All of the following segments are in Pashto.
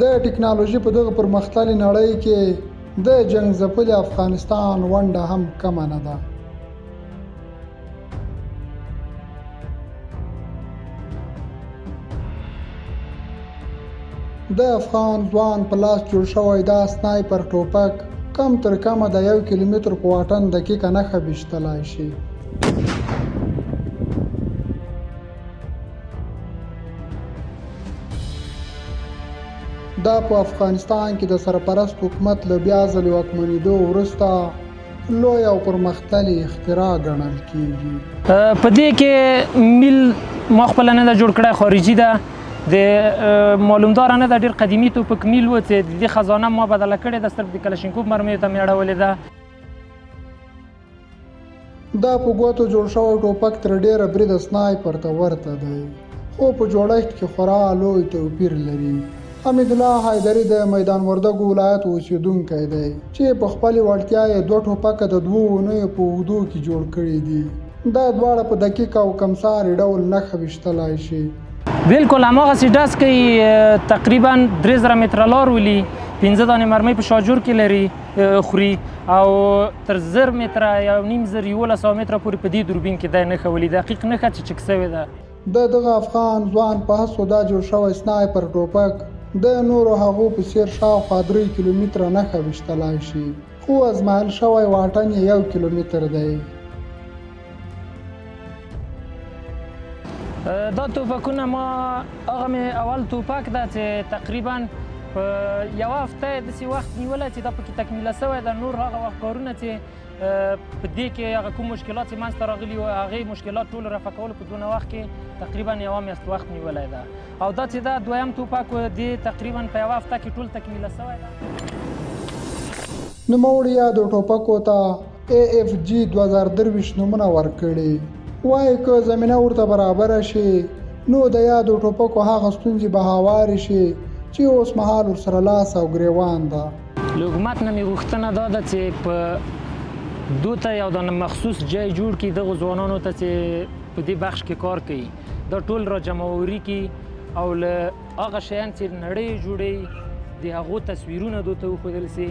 د ټکنالوژي په دغه پرمختللې نړۍ کې د جنګ ځپلي افغانستان ونډه هم کمه نه ده. د افغان ځوان په لاس جوړ شوی دا سنایپر ټوپک کم تر کمه د 1 کیلومتر په واټن دقیقه نښه ویشتلی شي. دا په افغانستان کې د سرپرست حکومت له بیا ځلې واکمنېدو وروسته لوی او پرمختللې اختراع ګڼل کېږي. په دې کې میل ما خپله نه ده جوړ کړی، خارجي ده. د معلومداره نه ده، ډېر قدیمي توپک میل و چې د دې خزانه ما بدله کړې ده، صرف د کلشینکوف مرمیو ته مې اړولې ده. دا په ګوتو جوړ شوی ټوپک تر ډېره بریده سنایپر ته ورته دی، خو په جوړښت کې خورا لوی توپیر لري. حمیدالله حیدري د میدان وردګو ولایت اوسېدونکی دی چې په خپلې وړتیا یې 2 ټوپکه د 2 اونیو په اوږدو کې جوړ کړي دي. دا دواړه په دقیق او کمساري ډول نښه ویشتلی شي. بالکل هماغسې ډز کوي. تقریبا 3000 متره لار ولي، 15 دانې مرمۍ په شاجور کې لري خوري، او تر 1000 متره 1100 متره پورې په دې دوربین کې دی نښه ولي، دقیق نښه چې چک سوې ده. د دغه افغان ځوان په هڅو دا جوړ شوی سنایپر ټوپک د نورو هغو په څېر شاوخوا 3 کیلومتره نښه ویشتلی شي، خو ازمایل شوی واټن یې 1 کیلومتر دی. دا توپکونه ما هغه مې اول توپک ده چې تقریبا په یوه هفته یې داسې وخت نیولی چې دا پکې تکمیله سوی ده. نور هغه وخت کارونه چې په دې کې هغه کوم مشکلات چې منځته راغلي وو، هغې مشکلات ټول رفع کولو په دونه وخت کې تقریبا یوه میاشت وخت نیولی ده. او دا چې دا دویم توپک و، دې تقریبا په یوه هفته کې ټول تکمیله سوی ده. نوموړي یادو ټوپکو ته AFG 2023 نومونه ورکړي. وایي که زمینه ورته برابره شي نو د یادو ټوپکو هغه ستونزې به هوارې شي چې اوس مهال ورسره لاس او ګریوان ده. له حکومت نه مې غوښتنه دا ده چې په دو ته یو دانه مخصوص ځای جوړ کړي دغو ځوانانو ته چې په دې بخش کې کار کوي، دا ټول را جمعوري کړي او له هغه شیان چې نړۍ جوړوي د هغو تصویرونه دوی ته وښودل سي.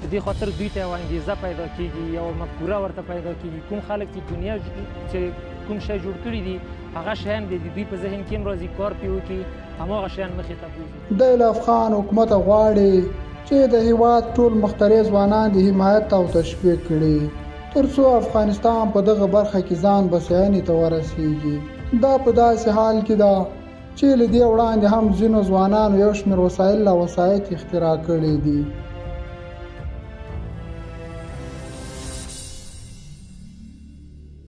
په دې خاطر دوی ته یوه انګیزه پیدا کېږي، یوه مفکوره ورته پیدا کېږي. کوم خلک چې دنیا چې کوم شی جوړ کړي دي هغه شیان د دوی په ذهن کې هم راځي، کار پرې وکړي، هماغه شیان مخې ته بوځي. دی له افغان حکومته غواړي چې د هېواد ټول مخترع ځوانان د حمایت او تشویق کړي تر څو افغانستان په دغه برخه کې ځان بسیاینې ته ورسیږي. دا په داسې حال کې ده چې له دې وړاندې هم ځینو ځوانانو یو شمېر وسایل او وسایط اختراع کړي دي